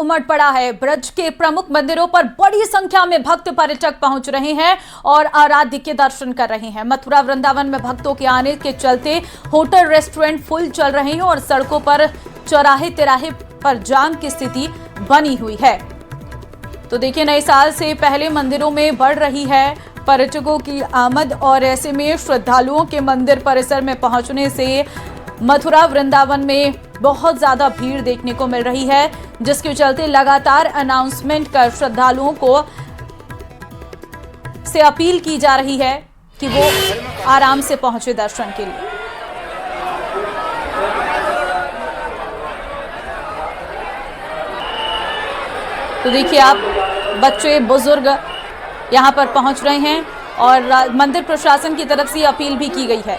उमड़ पड़ा है। ब्रज के प्रमुख मंदिरों पर बड़ी संख्या में भक्त पर्यटक पहुंच रहे हैं और आराध्य के दर्शन कर रहे हैं। मथुरा वृंदावन में भक्तों के आने के चलते होटल रेस्टोरेंट फुल चल रहे हैं और सड़कों पर चौराहे तिराहे पर जाम की स्थिति बनी हुई है। तो देखिए, नए साल से पहले मंदिरों में बढ़ रही है पर्यटकों की आमद और ऐसे में श्रद्धालुओं के मंदिर परिसर में पहुंचने से मथुरा वृंदावन में बहुत ज्यादा भीड़ देखने को मिल रही है, जिसके चलते लगातार अनाउंसमेंट कर श्रद्धालुओं को से अपील की जा रही है कि वो आराम से पहुंचे दर्शन के लिए। तो देखिए आप, बच्चे बुजुर्ग यहां पर पहुंच रहे हैं और मंदिर प्रशासन की तरफ से अपील भी की गई है।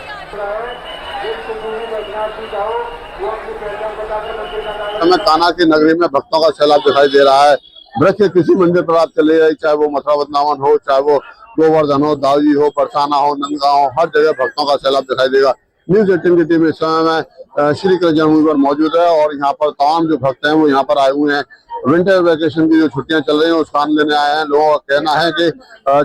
हमें कान्हा की नगरी में भक्तों का सैलाब दिखाई दे रहा है। ब्रज के किसी मंदिर पर आप चले जाइए, चाहे वो मथुरा वृंदावन हो, चाहे वो गोवर्धन हो, दाऊजी हो, परसाना हो, नंदगांव हो, हर जगह भक्तों का सैलाब दिखाई देगा। न्यूज़ 18 की टीम इस समय में श्री कृष्ण जन्मभूमि पर मौजूद है और यहाँ पर तमाम जो भक्त हैं वो यहाँ पर आए हुए हैं। विंटर वेकेशन की जो छुट्टियां चल रही हैं उसका आनंद लेने आए हैं। लोगों का कहना है कि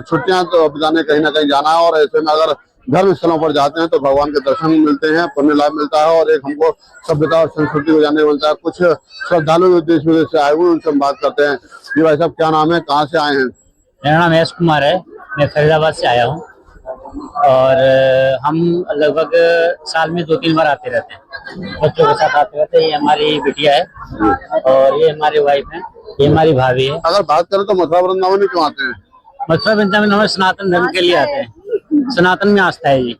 छुट्टियां तो बिताने कहीं ना कहीं जाना है और ऐसे में अगर धर्म स्थलों पर जाते हैं तो भगवान के दर्शन मिलते हैं, पुण्य लाभ मिलता है और एक हमको सभ्यता और संस्कृति को जानने को मिलता है। कुछ श्रद्धालु जो देश विदेश से आए हुए उनसे हम बात करते हैं। जी भाई साहब, क्या नाम है, कहाँ से आए हैं? मेरा नाम यश कुमार है, मैं फरीदाबाद से आया हूँ और हम लगभग साल में 2-3 बार आते रहते हैं। बच्चों के साथ आते रहते हैं। ये हमारी बिटिया है और ये हमारी वाइफ है, ये हमारी भाभी है। अगर बात करें तो मथुरा वृंदावन क्यों आते हैं? मथुरा वृंदावन हमें सनातन धर्म के लिए आते हैं, सनातन में आस्था है जी।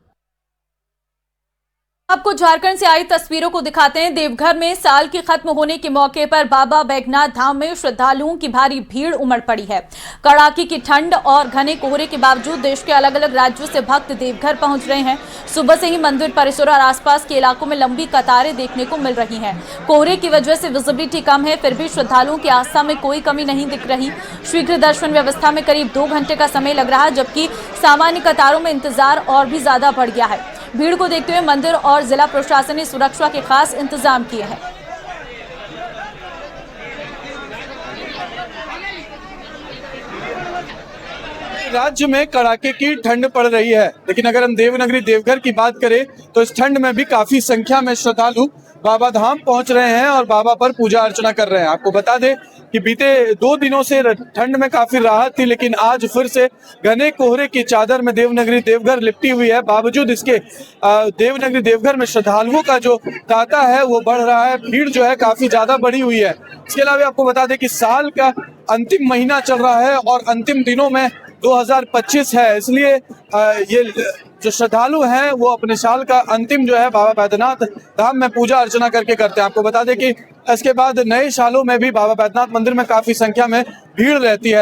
आपको झारखंड से आई तस्वीरों को दिखाते हैं। देवघर में साल के खत्म होने के मौके पर बाबा बैजनाथ धाम में श्रद्धालुओं की भारी भीड़ उमड़ पड़ी है। कड़ाके की ठंड और घने कोहरे के बावजूद देश के अलग अलग राज्यों से भक्त देवघर पहुंच रहे हैं। सुबह से ही मंदिर परिसर और आसपास के इलाकों में लंबी कतारें देखने को मिल रही हैं। कोहरे की वजह से विजिबिलिटी कम है, फिर भी श्रद्धालुओं की आस्था में कोई कमी नहीं दिख रही। शीघ्र दर्शन व्यवस्था में करीब 2 घंटे का समय लग रहा है, जबकि सामान्य कतारों में इंतजार और भी ज्यादा बढ़ गया है। भीड़ को देखते हुए मंदिर और जिला प्रशासन ने सुरक्षा के खास इंतजाम किए हैं। राज्य में कड़ाके की ठंड पड़ रही है, लेकिन अगर हम देवनगरी देवघर की बात करें तो इस ठंड में भी काफी संख्या में श्रद्धालु बाबा धाम पहुंच रहे हैं और बाबा पर पूजा अर्चना कर रहे हैं। आपको बता दें कि बीते 2 दिनों से ठंड में काफी राहत थी, लेकिन आज फिर से घने कोहरे की चादर में देवनगरी देवघर लिपटी हुई है। बावजूद इसके देवनगरी देवघर में श्रद्धालुओं का जो तांता है वो बढ़ रहा है। भीड़ जो है काफी ज्यादा बढ़ी हुई है। इसके अलावा आपको बता दें कि साल का अंतिम महीना चल रहा है और अंतिम दिनों में 2025 है, इसलिए ये जो श्रद्धालु हैं वो अपने साल का अंतिम जो है बाबा बैद्यनाथ धाम में पूजा अर्चना करके करते हैं। आपको बता दें कि इसके बाद नए सालों में भी बाबा बैद्यनाथ मंदिर में काफी संख्या में भीड़ रहती है।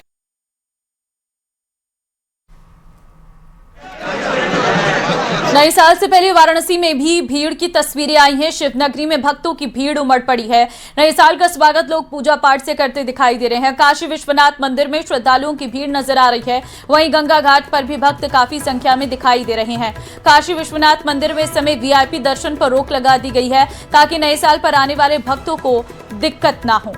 नए साल से पहले वाराणसी में भी भीड़ की तस्वीरें आई हैं। शिवनगरी में भक्तों की भीड़ उमड़ पड़ी है। नए साल का स्वागत लोग पूजा पाठ से करते दिखाई दे रहे हैं। काशी विश्वनाथ मंदिर में श्रद्धालुओं की भीड़ नजर आ रही है। वहीं गंगा घाट पर भी भक्त काफी संख्या में दिखाई दे रहे हैं। काशी विश्वनाथ मंदिर में इस समय वीआईपी दर्शन पर रोक लगा दी गई है ताकि नए साल पर आने वाले भक्तों को दिक्कत ना हो।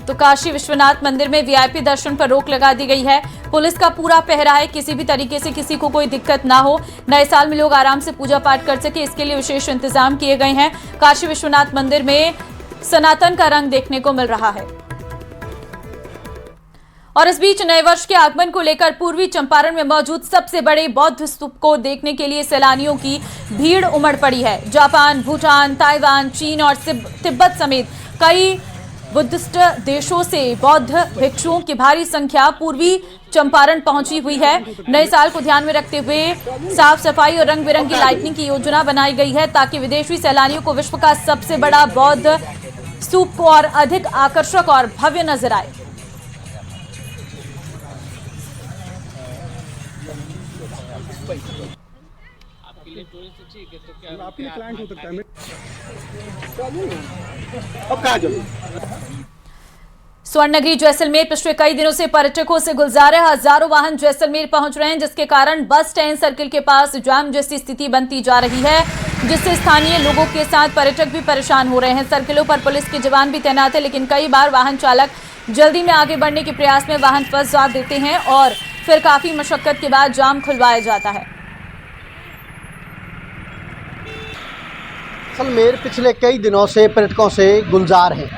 तो काशी विश्वनाथ मंदिर में वीआईपी दर्शन पर रोक लगा दी गई है। पुलिस का पूरा पहरा है, किसी भी तरीके से किसी को कोई दिक्कत ना हो, नए साल में लोग आराम से पूजा पाठ कर सके, इसके लिए विशेष इंतजाम किए गए हैं। काशी विश्वनाथ मंदिर में सनातन का रंग देखने को मिल रहा है। और इस बीच नए वर्ष के आगमन को लेकर पूर्वी चंपारण में मौजूद सबसे बड़े बौद्ध स्तूप को देखने के लिए सैलानियों की भीड़ उमड़ पड़ी है। जापान, भूटान, ताइवान, चीन और तिब्बत समेत कई बुद्धिस्ट देशों से बौद्ध भिक्षुओं की भारी संख्या पूर्वी चंपारण पहुंची हुई है। नए साल को ध्यान में रखते हुए साफ सफाई और रंग बिरंगी लाइटनिंग की योजना बनाई गई है ताकि विदेशी सैलानियों को विश्व का सबसे बड़ा बौद्ध स्तूप को और अधिक आकर्षक और भव्य नजर आए। आपके लिए क्लाइंट हो सकता है। अब कहाँ चलो? स्वर्णनगरी जैसलमेर पिछले कई दिनों से पर्यटकों से गुलजार है। हजारों वाहन जैसलमेर पहुंच रहे हैं, जिसके कारण बस स्टैंड सर्किल के पास जाम जैसी स्थिति बनती जा रही है, जिससे स्थानीय लोगों के साथ पर्यटक भी परेशान हो रहे हैं। सर्किलों पर पुलिस के जवान भी तैनात है, लेकिन कई बार वाहन चालक जल्दी में आगे बढ़ने के प्रयास में वाहन फंस देते हैं और फिर काफी मशक्कत के बाद जाम खुलवाया जाता है। जैसलमेर पिछले कई दिनों से पर्यटकों से गुलजार है।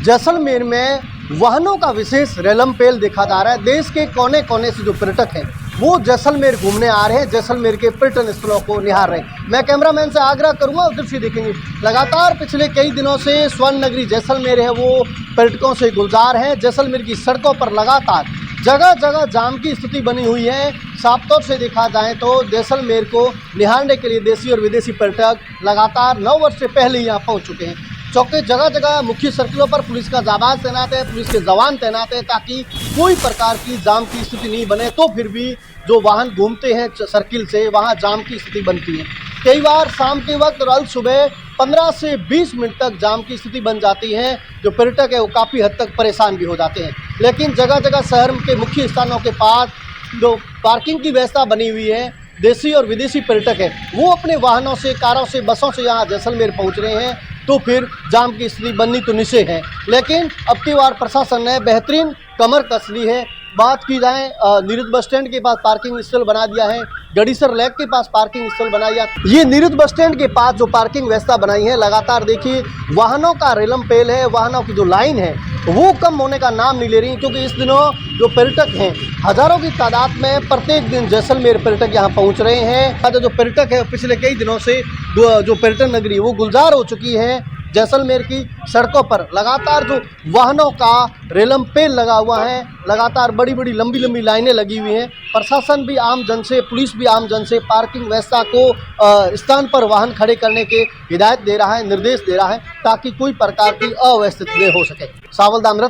जैसलमेर में वाहनों का विशेष रेलमपेल देखा जा रहा है। देश के कोने कोने से जो पर्यटक हैं वो जैसलमेर घूमने आ रहे हैं, जैसलमेर के पर्यटन स्थलों को निहार रहे हैं। मैं कैमरामैन से आग्रह करूंगा, उधर से देखेंगे। लगातार पिछले कई दिनों से स्वर्णनगरी जैसलमेर है वो पर्यटकों से गुलजार है। जैसलमेर की सड़कों पर लगातार जगह जगह जाम की स्थिति बनी हुई है। साफ तौर से देखा जाए तो जैसलमेर को निहारने के लिए देशी और विदेशी पर्यटक लगातार 9 वर्ष से पहले यहाँ पहुँच चुके हैं। चौके जगह जगह मुख्य सर्किलों पर पुलिस का जाबाज तैनात है, पुलिस के जवान तैनात है, ताकि कोई प्रकार की जाम की स्थिति नहीं बने। तो फिर भी जो वाहन घूमते हैं सर्किल से वहां जाम की स्थिति बनती है। कई बार शाम के वक्त और सुबह 15 से 20 मिनट तक जाम की स्थिति बन जाती है। जो पर्यटक है वो काफ़ी हद तक परेशान भी हो जाते हैं। लेकिन जगह जगह शहर के मुख्य स्थानों के पास जो पार्किंग की व्यवस्था बनी हुई है, देशी और विदेशी पर्यटक है वो अपने वाहनों से, कारों से, बसों से यहाँ जैसलमेर पहुँच रहे हैं। तो फिर जाम की स्थिति बननी तो निश्चय है, लेकिन अब की बार प्रशासन ने बेहतरीन कमर कस ली है। बात की जाए नीरज बस स्टैंड के पास पार्किंग स्थल बना दिया है, गड़ीसर लेक के पास पार्किंग स्थल बना दिया। ये नीरज बस स्टैंड के पास जो पार्किंग व्यवस्था बनाई है, लगातार देखिए वाहनों का रेलमपेल है, वाहनों की जो लाइन है वो कम होने का नाम नहीं ले रही, क्योंकि इस दिनों जो पर्यटक हैं हजारों की तादाद में प्रत्येक दिन जैसलमेर पर्यटक यहाँ पहुँच रहे हैं। जो पर्यटक है पिछले कई दिनों से जो पर्यटन नगरी वो गुलजार हो चुकी है। जैसलमेर की सड़कों पर लगातार जो वाहनों का रेलमपेल लगा हुआ है, लगातार बड़ी बड़ी लंबी लंबी लाइनें लगी हुई हैं। प्रशासन भी आम जन से, पुलिस भी आम जन से पार्किंग व्यवस्था को स्थान पर वाहन खड़े करने के हिदायत दे रहा है, निर्देश दे रहा है, ताकि कोई प्रकार की अव्यवस्थित हो सके। सावलदान